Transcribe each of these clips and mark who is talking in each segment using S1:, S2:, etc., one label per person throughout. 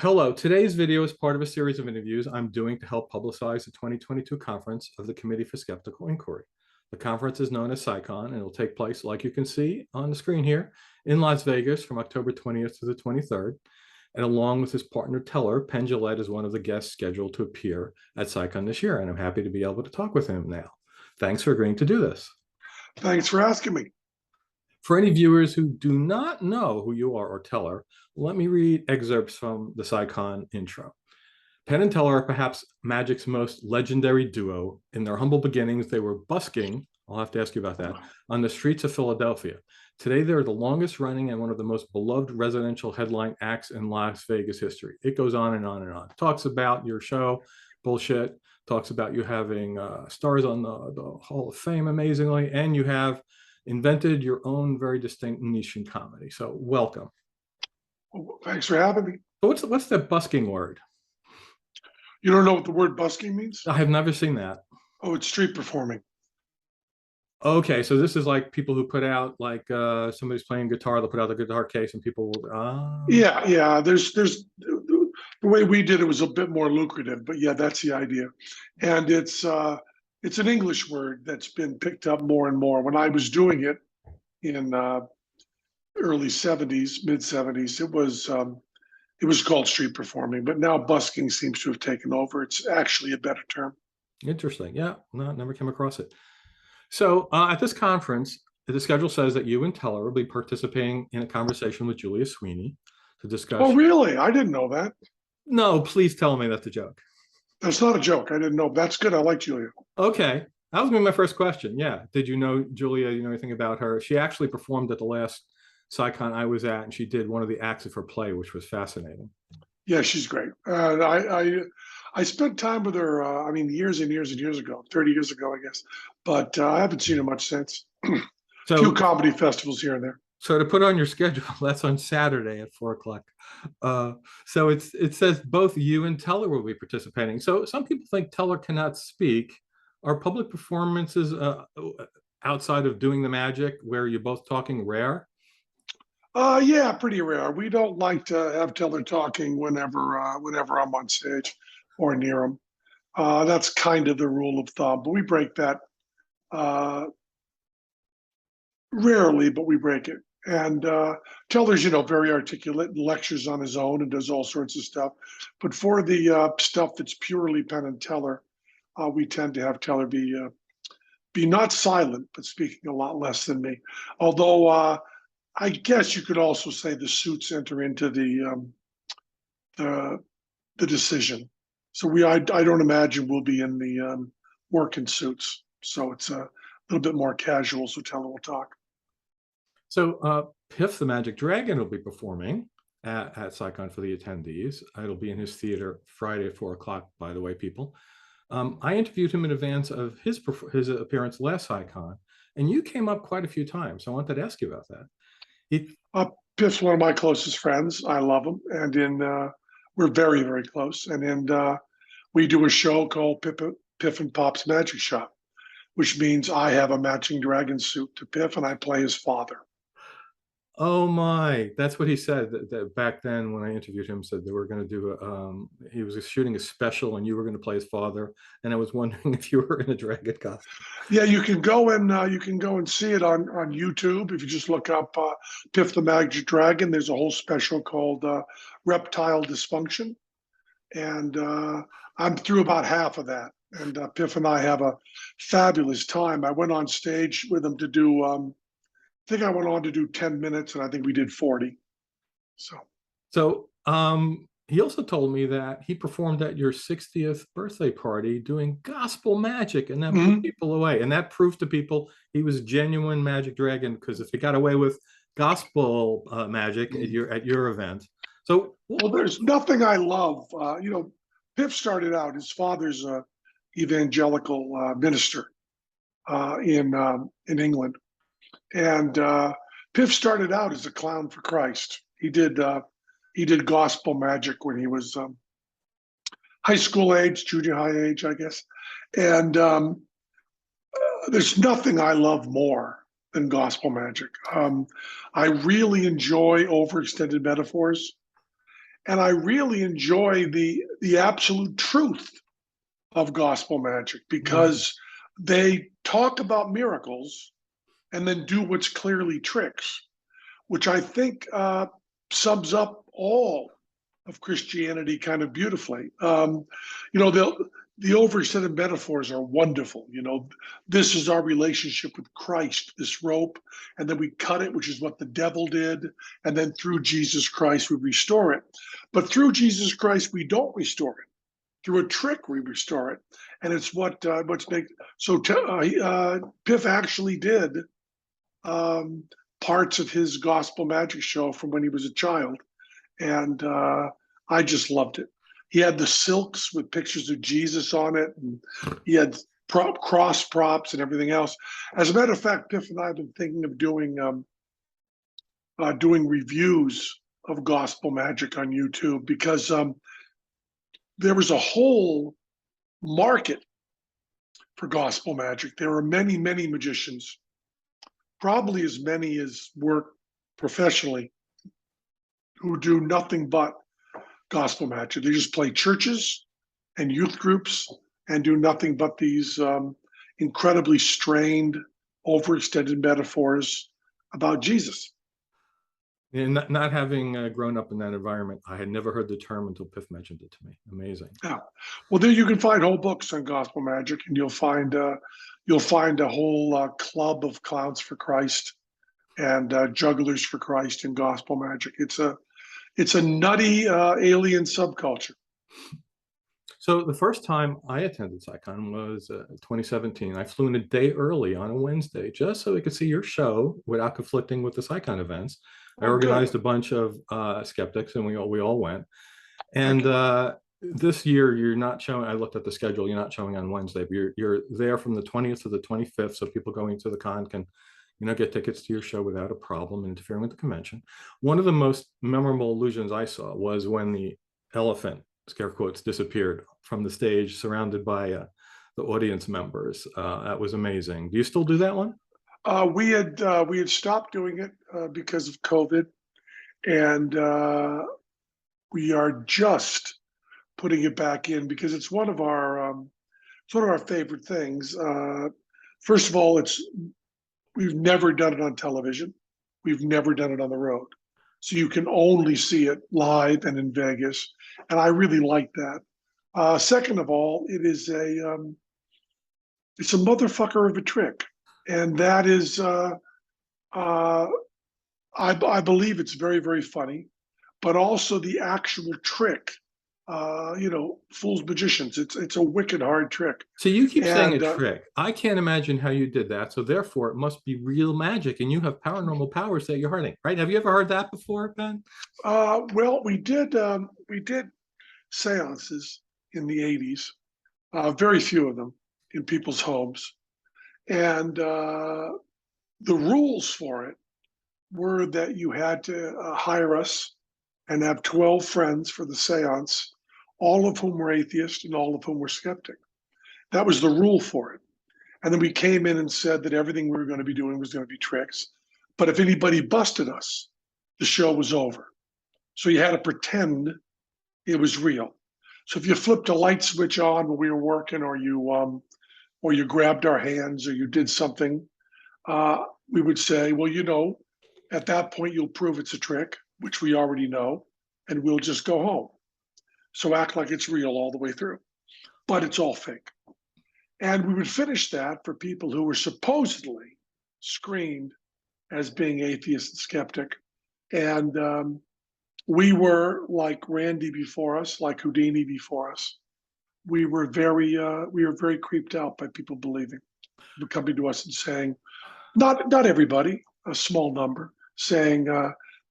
S1: Hello, today's video is part of a series of interviews I'm doing to help publicize the 2022 conference of the Committee for Skeptical Inquiry. The conference is known as CSICon, and it will take place, like you can see on the screen here, in Las Vegas from October 20th to the 23rd. And along with his partner Teller, Penn Jillette is one of the guests scheduled to appear at CSICon this year, and I'm happy to be able to talk with him now. Thanks for agreeing to do this.
S2: Thanks for asking me.
S1: For any viewers who do not know who you are or Teller, let me read excerpts from the CSICon intro. Penn and Teller are perhaps magic's most legendary duo. In their humble beginnings, they were busking, I'll have to ask you about that, on the streets of Philadelphia. Today, they're the longest running and one of the most beloved residential headline acts in Las Vegas history. It goes on and on and on. Talks about your show, bullshit, talks about you having stars on the Hall of Fame, amazingly, and you have invented your own very distinct niche in comedy. So welcome.
S2: Well, thanks for having me.
S1: So what's the busking word?
S2: You don't know what the word busking means?
S1: I have never seen that.
S2: Oh, it's street performing.
S1: Okay, so this is like people who put out, like somebody's playing guitar, they'll put out the guitar case and people will,
S2: Yeah. There's the way we did it was a bit more lucrative, but yeah, that's the idea. And it's an English word that's been picked up more and more. When I was doing it in early 70s, mid 70s, it was called street performing, but now busking seems to have taken over. It's actually a better term.
S1: Interesting. Yeah, no, never came across it. So at this conference, the schedule says that you and Teller will be participating in a conversation with Julia Sweeney to discuss.
S2: Oh, really? I didn't know that.
S1: No, please tell me that's a joke.
S2: That's not a joke. I didn't know. That's good. I like Julia.
S1: Okay. That was going to be my first question. Yeah. Did you know Julia? You know anything about her? She actually performed at the last CSICon I was at, and she did one of the acts of her play, which was fascinating.
S2: Yeah, she's great. I spent time with her, years and years and years ago, 30 years ago, I guess. But I haven't seen her much since. A few comedy festivals here and there.
S1: So to put on your schedule, that's on Saturday at 4:00. So it says both you and Teller will be participating. So some people think Teller cannot speak. Are public performances outside of doing the magic where you're both talking rare?
S2: Yeah, pretty rare. We don't like to have Teller talking whenever I'm on stage or near him. That's kind of the rule of thumb, but we break that rarely, but we break it. And Teller's, very articulate and lectures on his own and does all sorts of stuff. But for the stuff that's purely Penn and Teller, we tend to have Teller be not silent, but speaking a lot less than me. Although I guess you could also say the suits enter into the decision. So I don't imagine we'll be in the working suits. So it's a little bit more casual. So Teller will talk.
S1: So Piff the Magic Dragon will be performing at CSICon for the attendees. It'll be in his theater Friday at 4:00, by the way, people. I interviewed him in advance of his appearance last CSICon, and you came up quite a few times. So I wanted to ask you about that.
S2: Piff's one of my closest friends. I love him. And we're very, very close. And we do a show called Piff and Pop's Magic Shop, which means I have a matching dragon suit to Piff and I play his father.
S1: Oh my, that's what he said that back then when I interviewed him, said they were going to do he was shooting a special and you were going to play his father. And I was wondering if you were in a dragon costume.
S2: Yeah, you can go and see it on YouTube. If you just look up Piff the Magic Dragon, there's a whole special called Reptile Dysfunction. And I'm through about half of that. And Piff and I have a fabulous time. I went on stage with him to do, I think I went on to do 10 minutes and I think we did 40.
S1: So he also told me that he performed at your 60th birthday party doing gospel magic, and that blew people away. And that proved to people he was genuine magic dragon, because if he got away with gospel magic at your event. So
S2: well, there's nothing I love. Piff started out, his father's a evangelical minister in England. And Piff started out as a clown for Christ. He did gospel magic when he was high school age, junior high age, I guess. And there's nothing I love more than gospel magic. I really enjoy overextended metaphors. And I really enjoy the absolute truth of gospel magic because they talk about miracles and then do what's clearly tricks, which I think sums up all of Christianity kind of beautifully. The overextended metaphors are wonderful. This is our relationship with Christ, this rope, and then we cut it, which is what the devil did, and then through Jesus Christ we restore it. But through Jesus Christ we don't restore it. Through a trick we restore it, and it's what's make so. Piff actually did parts of his gospel magic show from when he was a child, and I just loved it. He had the silks with pictures of Jesus on it, and he had cross props and everything else. As a matter of fact, Piff and I have been thinking of doing reviews of gospel magic on YouTube because there was a whole market for gospel magic. There are many, many magicians, probably as many as work professionally, who do nothing but gospel magic. They just play churches and youth groups and do nothing but these incredibly strained, overextended metaphors about Jesus.
S1: And not having grown up in that environment, I had never heard the term until Piff mentioned it to me. Amazing.
S2: Yeah. Well, there you can find whole books on gospel magic, and you'll find a whole club of clowns for Christ and jugglers for Christ in gospel magic. It's a nutty alien subculture.
S1: So the first time I attended CSICon was 2017. I flew in a day early on a Wednesday just so we could see your show without conflicting with the CSICon events. I organized a bunch of skeptics, and we all went. And this year, you're not showing. I looked at the schedule. You're not showing on Wednesday, but you're there from the 20th to the 25th, so people going to the con can, get tickets to your show without a problem interfering with the convention. One of the most memorable illusions I saw was when the elephant, scare quotes, disappeared from the stage, surrounded by the audience members. That was amazing. Do you still do that one?
S2: We had stopped doing it because of COVID, and we are just putting it back in because it's one of our favorite things. First of all, we've never done it on television. We've never done it on the road, so you can only see it live and in Vegas, and I really like that. Second of all, it's a motherfucker of a trick. And that is, I believe it's very, very funny, but also the actual trick, fools magicians. It's a wicked hard trick.
S1: So you keep saying a trick. I can't imagine how you did that. So therefore, it must be real magic, and you have paranormal powers that you're hiding, right? Have you ever heard that before, Ben?
S2: Well, we did seances in the 80s, very few of them in people's homes. And the rules for it were that you had to hire us and have 12 friends for the seance, all of whom were atheists and all of whom were skeptic. That was the rule for it. And then we came in and said that everything we were going to be doing was going to be tricks. But if anybody busted us, the show was over. So you had to pretend it was real. So if you flipped a light switch on when we were working, or you grabbed our hands, or you did something, we would say, well, at that point, you'll prove it's a trick, which we already know, and we'll just go home. So act like it's real all the way through, but it's all fake. And we would finish that for people who were supposedly screened as being atheist and skeptic. And we were like Randy before us, like Houdini before us. We were very creeped out by people coming to us and saying, not everybody, a small number, saying,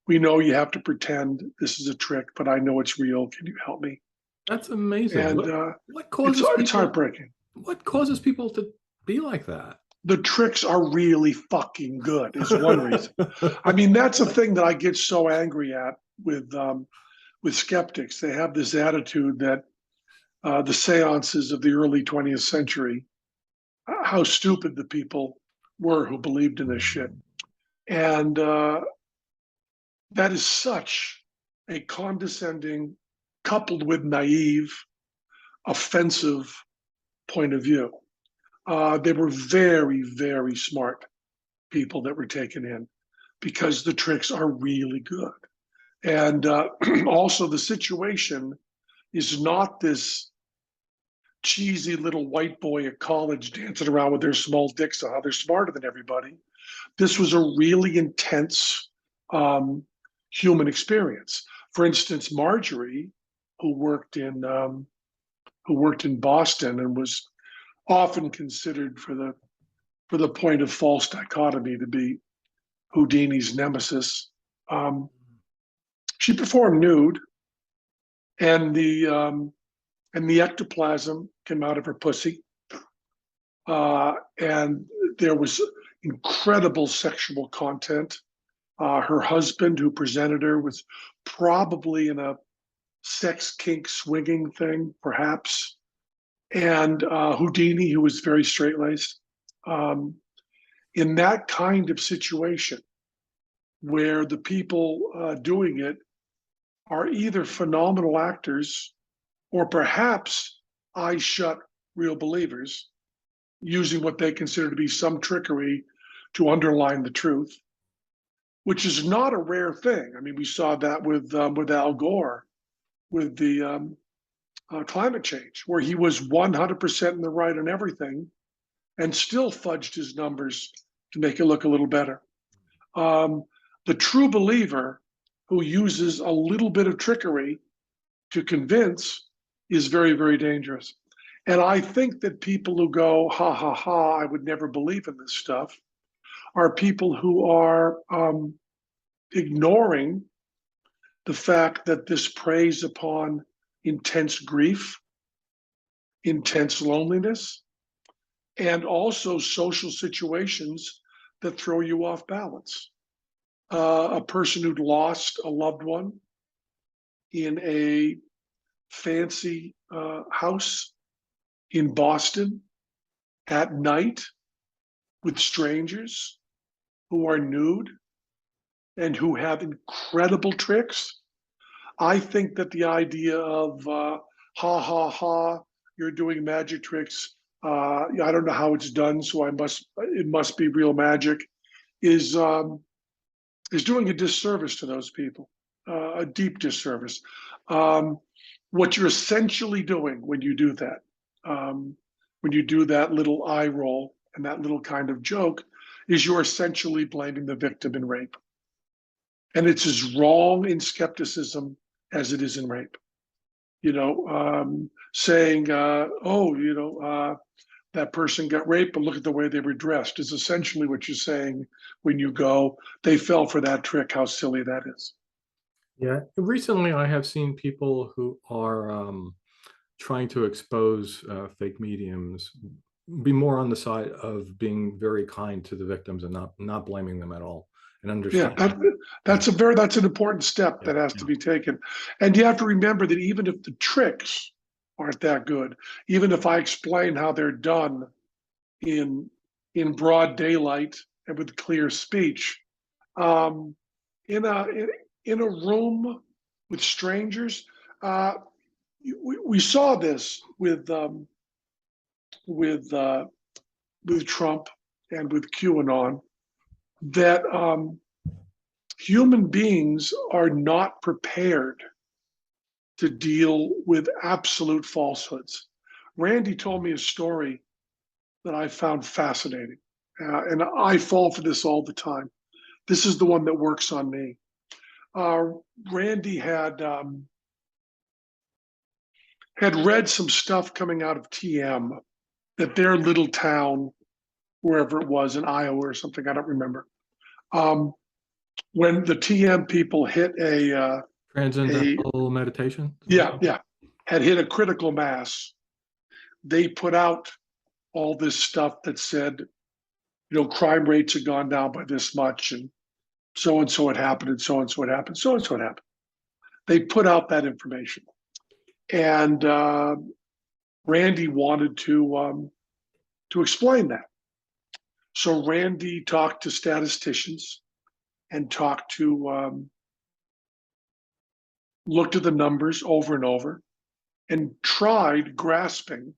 S2: we know you have to pretend this is a trick, but I know it's real. Can you help me?
S1: That's amazing.
S2: And
S1: what causes
S2: it's heartbreaking.
S1: What causes people to be like that?
S2: The tricks are really fucking good is one reason. I mean, that's a thing that I get so angry at with skeptics. They have this attitude that the seances of the early 20th century, how stupid the people were who believed in this shit. And that is such a condescending, coupled with naive, offensive point of view. They were very, very smart people that were taken in because the tricks are really good. And also, the situation is not this cheesy little white boy at college dancing around with their small dicks on how they're smarter than everybody. This was a really intense human experience. For instance, Marjorie, who worked in Boston and was often considered for the point of false dichotomy to be Houdini's nemesis. She performed nude, and the ectoplasm came out of her pussy, and there was incredible sexual content. Her husband, who presented her, was probably in a sex kink swinging thing, perhaps. And Houdini, who was very straight-laced. In that kind of situation, where the people doing it are either phenomenal actors or perhaps eyes shut real believers, using what they consider to be some trickery to underline the truth, which is not a rare thing. I mean, we saw that with Al Gore, with the climate change, where he was 100% in the right on everything and still fudged his numbers to make it look a little better. The true believer who uses a little bit of trickery to convince is very, very dangerous. And I think that people who go, ha, ha, ha, I would never believe in this stuff, are people who are ignoring the fact that this preys upon intense grief, intense loneliness, and also social situations that throw you off balance. A person who'd lost a loved one in a fancy house in Boston at night with strangers who are nude and who have incredible tricks. I think that the idea of ha ha ha, you're doing magic tricks. I don't know how it's done, so it must be real magic. Is doing a disservice to those people, a deep disservice. What you're essentially doing when you do that, when you do that little eye roll and that little kind of joke, is you're essentially blaming the victim in rape. And it's as wrong in skepticism as it is in rape. Saying, that person got raped, but look at the way they were dressed, is essentially what you're saying when you go, they fell for that trick, how silly that is.
S1: Yeah, recently I have seen people who are trying to expose fake mediums be more on the side of being very kind to the victims and not blaming them at all, and
S2: Yeah,
S1: understanding.
S2: that's an important step that has to be taken. And you have to remember that even if the tricks aren't that good, even if I explain how they're done in broad daylight and with clear speech, in a room with strangers, we saw this with Trump and with QAnon, that human beings are not prepared to deal with absolute falsehoods. Randy told me a story that I found fascinating, and I fall for this all the time. This is the one that works on me. Randy had read some stuff coming out of TM that their little town, wherever it was in Iowa or something, I don't remember. When the TM people hit a
S1: Transcendental meditation.
S2: had hit a critical mass, they put out all this stuff that said, crime rates had gone down by this much, and so had happened, and so had happened, so had happened. They put out that information, and Randy wanted to explain that. So Randy talked to statisticians and talked to looked at the numbers over and over, and tried grasping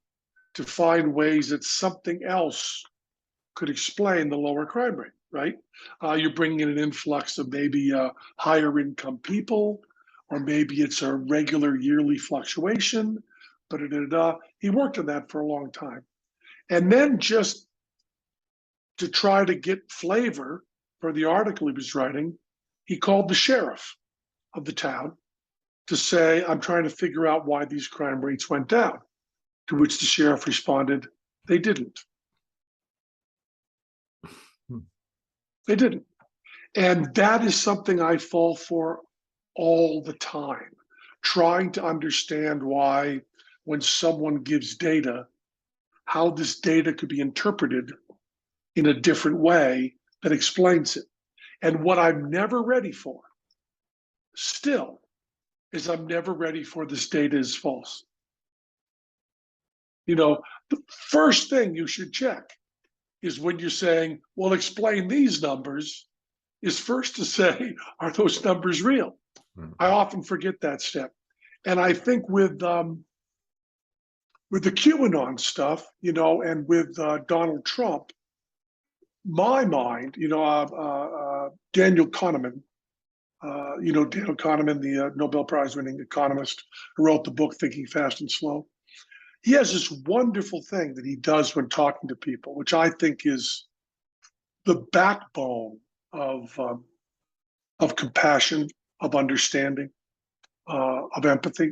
S2: to find ways that something else could explain the lower crime rate, right? You're bringing in an influx of maybe higher income people, or maybe it's a regular yearly fluctuation. But he worked on that for a long time. And then just to try to get flavor for the article he was writing, he called the sheriff of the town to say, I'm trying to figure out why these crime rates went down. To which the sheriff responded, they didn't. They didn't. And that is something I fall for all the time, trying to understand why, when someone gives data, how this data could be interpreted in a different way that explains it. And what I'm never ready for, still, is I'm never ready for this data is false. You know, the first thing you should check is when you're saying, well, explain these numbers, is first to say, are those numbers real? I often forget that step. And I think with the QAnon stuff, you know, and with Donald Trump, my mind, Daniel Kahneman, Daniel Kahneman, the Nobel Prize winning economist who wrote the book Thinking Fast and Slow. He has this wonderful thing that he does when talking to people, which I think is the backbone of compassion, of understanding, of empathy,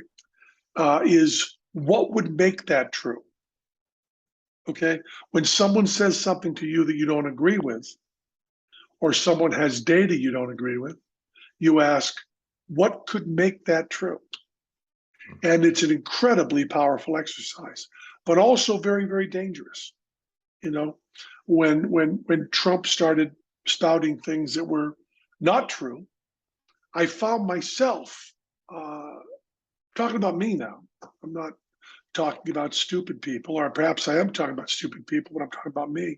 S2: is what would make that true. Okay, when someone says something to you that you don't agree with, or someone has data you don't agree with, you ask, what could make that true? And it's an incredibly powerful exercise, but also very, very dangerous. You know, when Trump started spouting things that were not true, I found myself talking about me now. I'm not talking about stupid people, or perhaps I am talking about stupid people when I'm talking about me.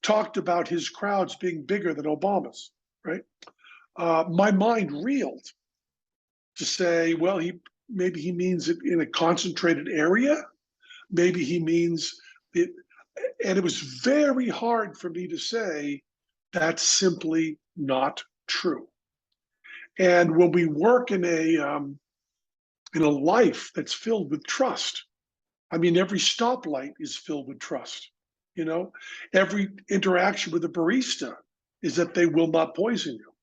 S2: Talked about his crowds being bigger than Obama's, right? My mind reeled to say, well, maybe he means it in a concentrated area. Maybe he means it. And it was very hard for me to say, that's simply not true. And when we work in a life that's filled with trust, I mean, every stoplight is filled with trust. You know, every interaction with a barista is that they will not poison you.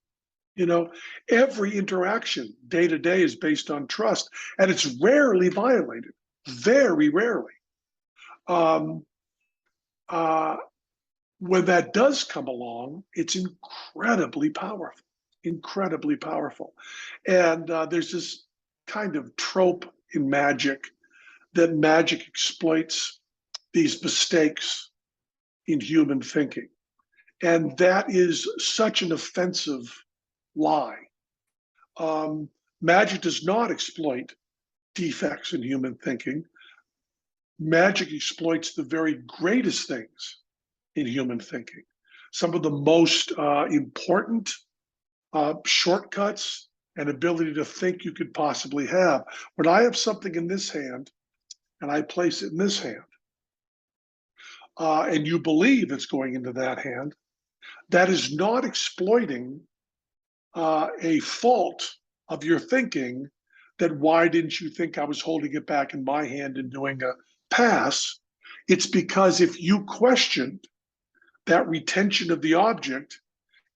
S2: You know, every interaction day to day is based on trust, and it's rarely violated, very rarely. When that does come along, it's incredibly powerful, incredibly powerful. And there's this kind of trope in magic that magic exploits these mistakes in human thinking. And that is such an offensive lie. Magic does not exploit defects in human thinking. Magic exploits the very greatest things in human thinking. Some of the most important shortcuts and ability to think you could possibly have. When I have something in this hand and I place it in this hand, and you believe it's going into that hand, that is not exploiting a fault of your thinking that why didn't you think I was holding it back in my hand and doing a pass? It's because if you questioned that retention of the object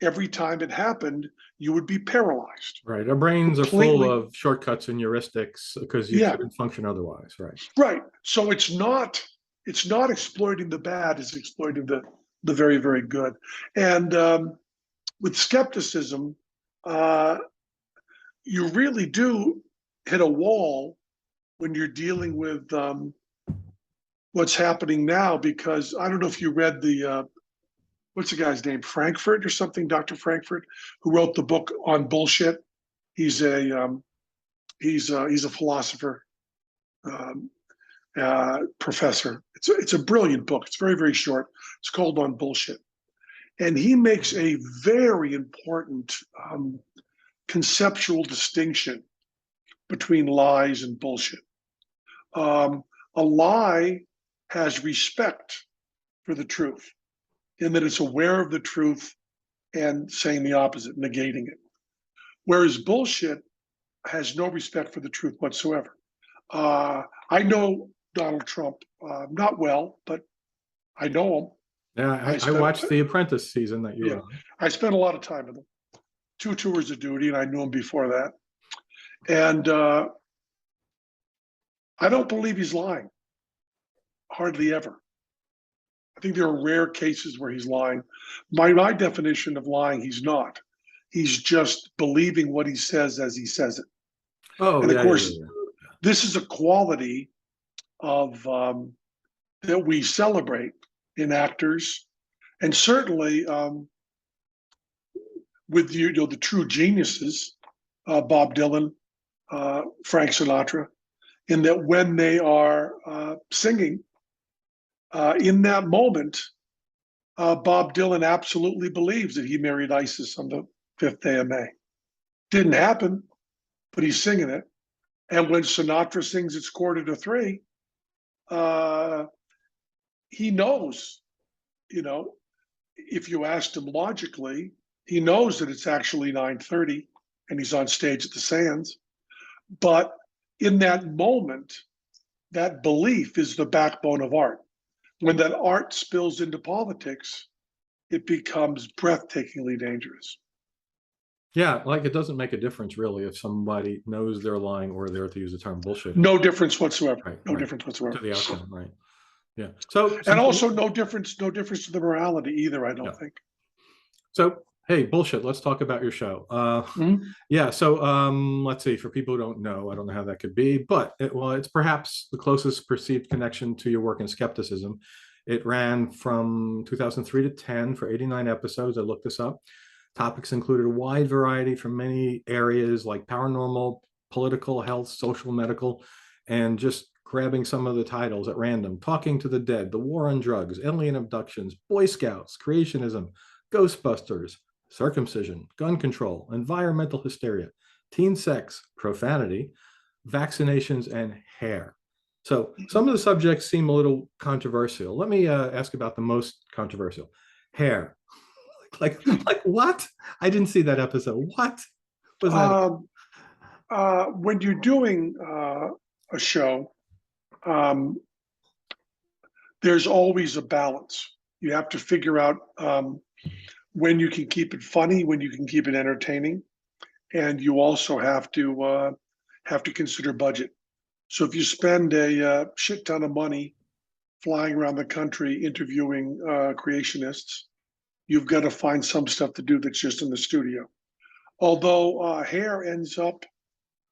S2: every time it happened, you would be paralyzed.
S1: Right. Our brains
S2: completely.
S1: are full of shortcuts and heuristics because you couldn't function otherwise. Right.
S2: Right. So it's not exploiting the bad, it's exploiting the very, very good. And with skepticism, you really do hit a wall when you're dealing with what's happening now, because I don't know if you read the what's the guy's name, Frankfurt or something, Dr. Frankfurt, who wrote the book on bullshit. He's a philosopher, professor. It's a brilliant book. It's very, very short. It's called On Bullshit. And he makes a very important conceptual distinction between lies and bullshit. A lie has respect for the truth, in that it's aware of the truth and saying the opposite, negating it. Whereas bullshit has no respect for the truth whatsoever. I know Donald Trump, not well, but I know him.
S1: Yeah, I watched the Apprentice season that you were on.
S2: I spent a lot of time with him. 2 tours of duty, and I knew him before that. And I don't believe he's lying. Hardly ever. I think there are rare cases where he's lying. My definition of lying, he's not. He's just believing what he says as he says it.
S1: Oh,
S2: and of
S1: yeah,
S2: course,
S1: yeah.
S2: this is a quality of that we celebrate in actors, and certainly with the true geniuses, Bob Dylan, Frank Sinatra, in that when they are singing in that moment, Bob Dylan absolutely believes that he married Isis on the 5th day of May. Didn't happen, but he's singing it. And when Sinatra sings "It's 2:45," he knows, if you asked him logically, he knows that it's actually 9:30 and he's on stage at the Sands. But in that moment, that belief is the backbone of art. When that art spills into politics, it becomes breathtakingly dangerous.
S1: Yeah, like it doesn't make a difference really if somebody knows they're lying or they're, to use the term, bullshit.
S2: No difference whatsoever.
S1: Right,
S2: no
S1: right.
S2: difference whatsoever.
S1: To the outcome, right? Yeah. So,
S2: and also no difference to the morality either, I don't think.
S1: So, hey, bullshit. Let's talk about your show. Yeah. So, let's see. For people who don't know, I don't know how that could be, but it's perhaps the closest perceived connection to your work in skepticism. It ran from 2003 to 10 for 89 episodes. I looked this up. Topics included a wide variety from many areas like paranormal, political, health, social, medical, and just grabbing some of the titles at random: Talking to the Dead, The War on Drugs, Alien Abductions, Boy Scouts, Creationism, Ghostbusters, Circumcision, Gun Control, Environmental Hysteria, Teen Sex, Profanity, Vaccinations, and Hair. So some of the subjects seem a little controversial. Let me ask about the most controversial: hair. Like what? I didn't see that episode. What was that?
S2: When you're doing a show, there's always a balance. You have to figure out when you can keep it funny, when you can keep it entertaining, and you also have to consider budget. So if you spend a shit ton of money flying around the country interviewing creationists, you've got to find some stuff to do that's just in the studio. Although hair ends up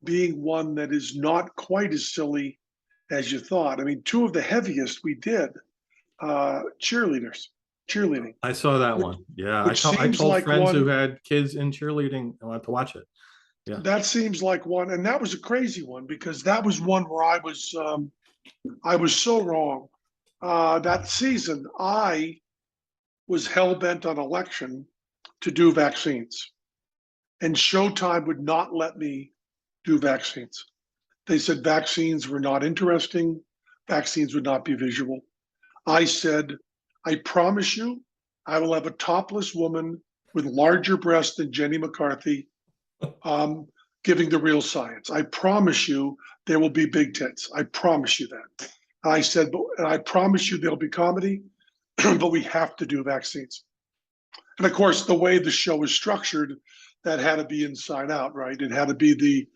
S2: being one that is not quite as silly as you thought. I mean, 2 of the heaviest we did, cheerleading.
S1: I saw that one. Yeah, I told like friends who had kids in cheerleading I wanted to watch it. Yeah,
S2: that seems like one, and that was a crazy one because that was one where I was so wrong. That season, I was hell-bent on election to do vaccines, and Showtime would not let me do vaccines. They said vaccines were not interesting, vaccines would not be visual. I said, I promise you, I will have a topless woman with larger breasts than Jenny McCarthy giving the real science. I promise you there will be big tits. I promise you that. I said, and I promise you there'll be comedy, but we have to do vaccines. And of course, the way the show is structured, that had to be inside out, right? It had to be the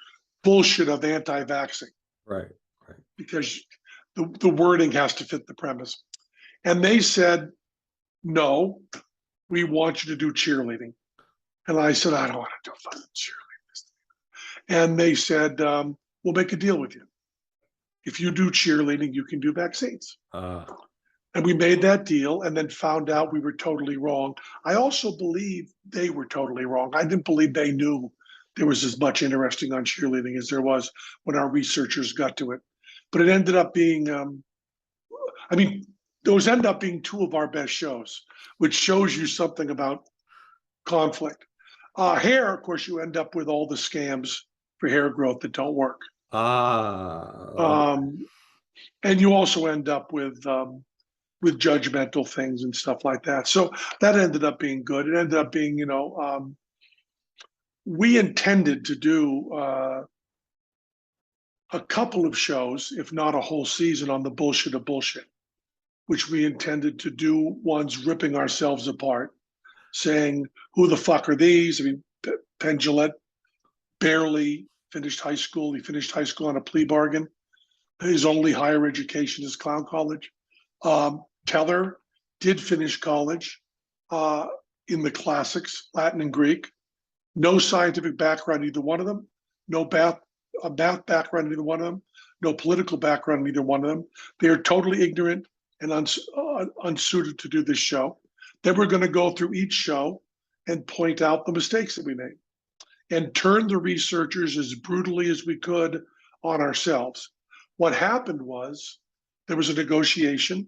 S2: bullshit of anti-vaxxing.
S1: Right.
S2: Because the wording has to fit the premise. And they said, no, we want you to do cheerleading. And I said, I don't want to do fucking cheerleading. And they said, we'll make a deal with you. If you do cheerleading, you can do vaccines. And we made that deal and then found out we were totally wrong. I also believe they were totally wrong. I didn't believe they knew there was as much interesting on cheerleading as there was when our researchers got to it. But it ended up being, those end up being 2 of our best shows, which shows you something about conflict. Hair, of course, you end up with all the scams for hair growth that don't work.
S1: Ah,
S2: Um, and you also end up with judgmental things and stuff like that. So that ended up being good. It ended up being, we intended to do a couple of shows, if not a whole season, on the bullshit of bullshit, which we intended to do ones ripping ourselves apart, saying, who the fuck are these? I mean, Penn Jillette barely finished high school. He finished high school on a plea bargain. His only higher education is clown college. Teller did finish college in the classics, Latin and Greek. No scientific background, either one of them. No math background, in either one of them. No political background, in either one of them. They are totally ignorant and unsuited to do this show. Then we're going to go through each show and point out the mistakes that we made and turn the researchers as brutally as we could on ourselves. What happened was there was a negotiation.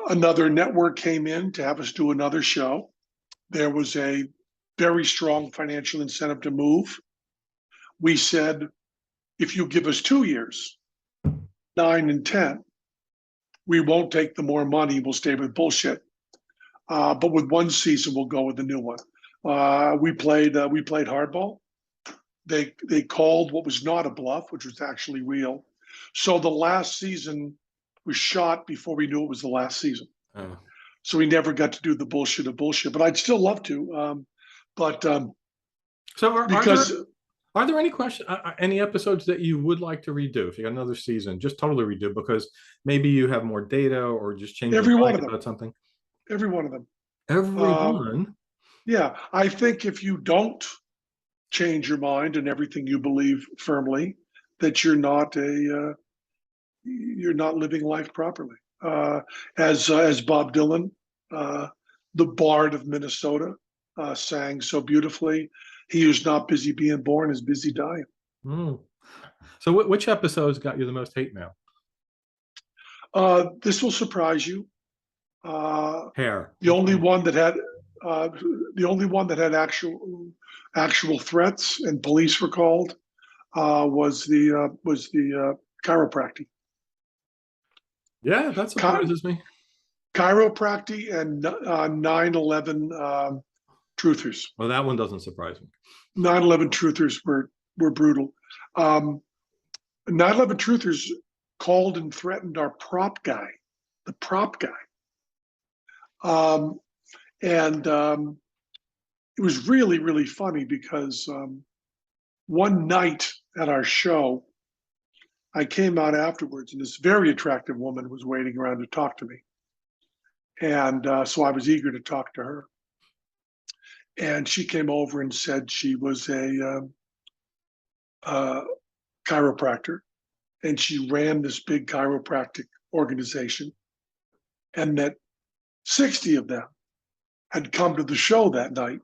S2: Another network came in to have us do another show. There was a very strong financial incentive to move. We said, if you give us 2 years, 9 and 10, we won't take the more money. We'll stay with bullshit. But with one season, we'll go with the new one. We played hardball. They called what was not a bluff, which was actually real. So the last season was shot before we knew it was the last season.
S1: oh.
S2: So we never got to do the bullshit of bullshit. But I'd still love to.
S1: So
S2: Because
S1: are there any any episodes that you would like to redo if you got another season? Just totally redo because maybe you have more data or just change
S2: every
S1: your
S2: one
S1: mind
S2: of them,
S1: about something.
S2: every one of them.
S1: Everyone.
S2: Yeah, I think if you don't change your mind and everything you believe firmly, that you're not living life properly. As Bob Dylan, the Bard of Minnesota, sang so beautifully, "He who's not busy being born is busy dying."
S1: Mm. So which episodes got you the most hate mail?
S2: This will surprise you. Uh,
S1: Hair.
S2: the only one that had the only one that had actual threats and police were called was the chiropractic.
S1: Yeah, that surprises me.
S2: Chiropractic and 9/11 truthers.
S1: Well, that one doesn't surprise me.
S2: 9/11 truthers were brutal. 9/11 truthers called and threatened our prop guy, the prop guy. And it was really, really funny because one night at our show, I came out afterwards and this very attractive woman was waiting around to talk to me. And so I was eager to talk to her. And she came over and said she was a chiropractor and she ran this big chiropractic organization and that 60 of them had come to the show that night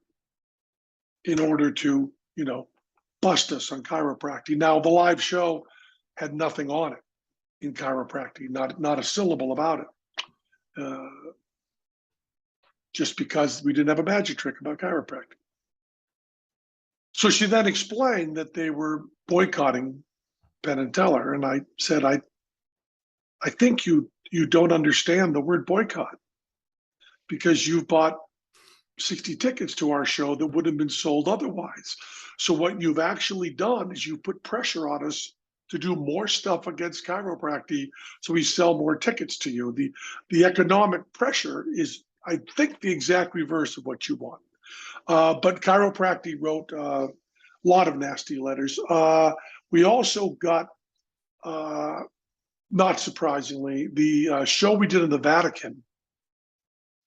S2: in order to, bust us on chiropractic. Now, the live show had nothing on it in chiropractic, not a syllable about it, just because we didn't have a magic trick about chiropractic. So she then explained that they were boycotting Penn and Teller, and I said, I think you don't understand the word boycott because you've bought 60 tickets to our show that would have been sold otherwise. So what you've actually done is you put pressure on us to do more stuff against chiropractic so we sell more tickets to you. The economic pressure is, I think, the exact reverse of what you want. But chiropractic wrote a lot of nasty letters. We also got, not surprisingly, the show we did in the Vatican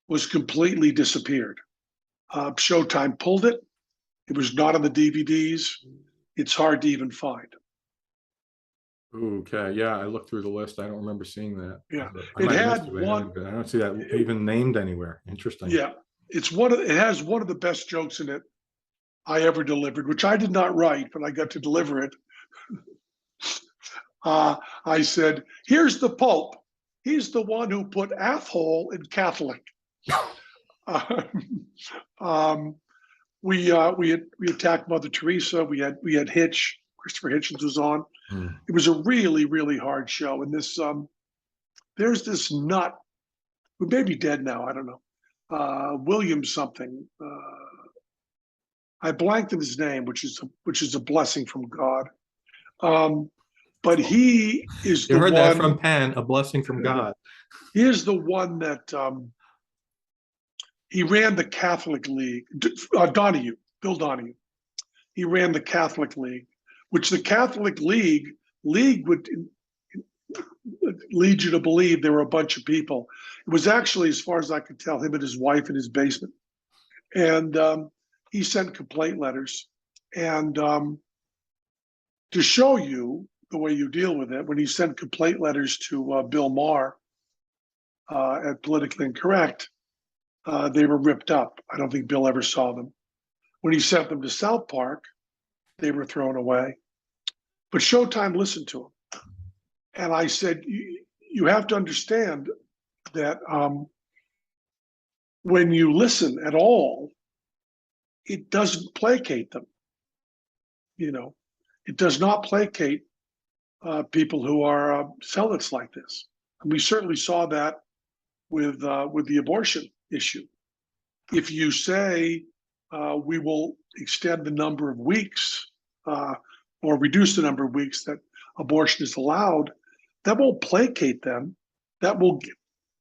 S2: was completely disappeared. Showtime pulled it. It was not on the DVDs. It's hard to even find.
S1: Okay, yeah, I looked through the list. I don't remember seeing that.
S2: Yeah,
S1: I
S2: it
S1: might have
S2: had
S1: missed it,
S2: one.
S1: but I don't see that even named anywhere. Interesting.
S2: Yeah, it has one of the best jokes in it I ever delivered, which I did not write, but I got to deliver it. I said, "Here's the Pope. He's the one who put athole in Catholic." we attacked Mother Teresa. We had Hitch. Christopher Hitchens was on. It was a really, really hard show. And this there's this nut who may be dead now. I don't know. William something. I blanked on his name, which is a blessing from God. But he is
S1: You
S2: the
S1: heard
S2: one.
S1: that from Penn, a blessing from God.
S2: He is the one that he ran the Catholic League. Bill Donahue. He ran the Catholic League, which the Catholic League would lead you to believe there were a bunch of people. It was actually, as far as I could tell, him and his wife in his basement. And he sent complaint letters. And to show you the way you deal with it, when he sent complaint letters to Bill Maher at Politically Incorrect, they were ripped up. I don't think Bill ever saw them. When he sent them to South Park, they were thrown away. But Showtime listened to him. And I said, you have to understand that when you listen at all, it doesn't placate them. You know, it does not placate people who are zealots like this. And we certainly saw that with the abortion issue. If you say we will extend the number of weeks or reduce the number of weeks that abortion is allowed, that won't placate them. That will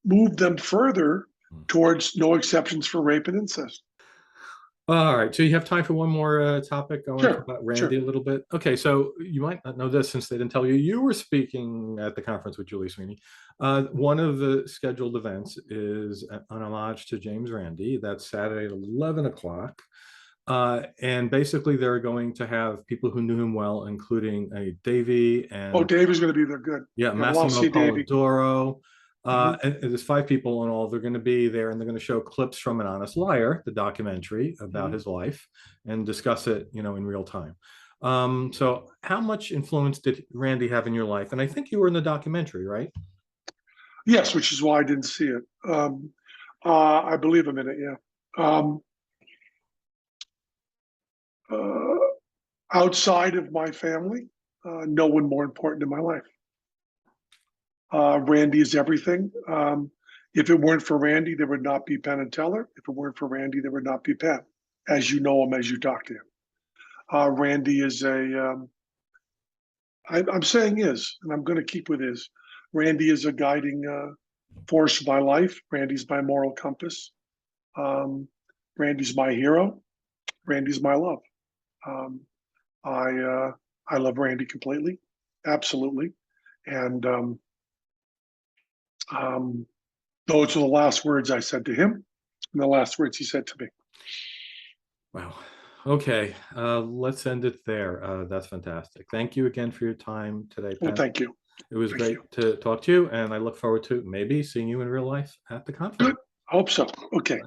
S2: move them further towards no exceptions for rape and incest.
S1: All right, so you have time for one more topic? I want to talk about Randy a little bit. Okay, so you might not know this since they didn't tell you. You were speaking at the conference with Julia Sweeney. One of the scheduled events is an homage to James Randi. That's Saturday at 11 o'clock. And basically, they're going to have people who knew him well, including Davey and
S2: Davey's going to be there. Good.
S1: Yeah, Massimo Polidoro. And there's 5 people in all. They're going to be there, and they're going to show clips from An Honest Liar, the documentary about his life, and discuss it, in real time. So, how much influence did Randy have in your life? And I think you were in the documentary, right?
S2: Yes, which is why I didn't see it. I believe I'm in it. Yeah. Outside of my family, no one more important in my life. Randy is everything. If it weren't for Randy, there would not be Penn and Teller. If it weren't for Randy, there would not be Penn, as you know him, as you talk to him. Randy is I'm saying is, and I'm going to keep with is. Randy is a guiding force of my life. Randy's my moral compass. Randy's my hero. Randy's my love. I love Randy completely, absolutely, and those are the last words I said to him, and the last words he said to me.
S1: Wow. Okay, let's end it there. That's fantastic. Thank you again for your time today, Penn.
S2: Well, thank you.
S1: It was great to talk to you, and I look forward to maybe seeing you in real life at the conference.
S2: Good. Hope so. Okay.